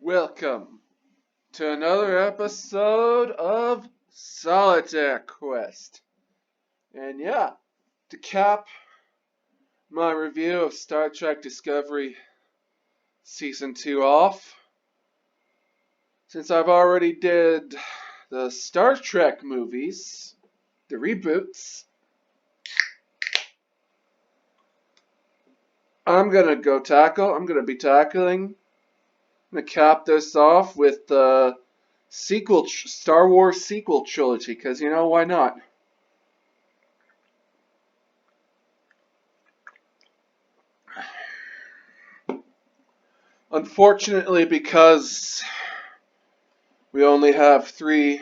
Welcome to another episode of Solitaire Quest. And yeah, to cap my review of Star Trek Discovery Season 2 off, since I've already did the Star Trek movies, the reboots, I'm gonna be tackling, I'm gonna cap this off with the Star Wars sequel trilogy, because why not? Unfortunately, because we only have three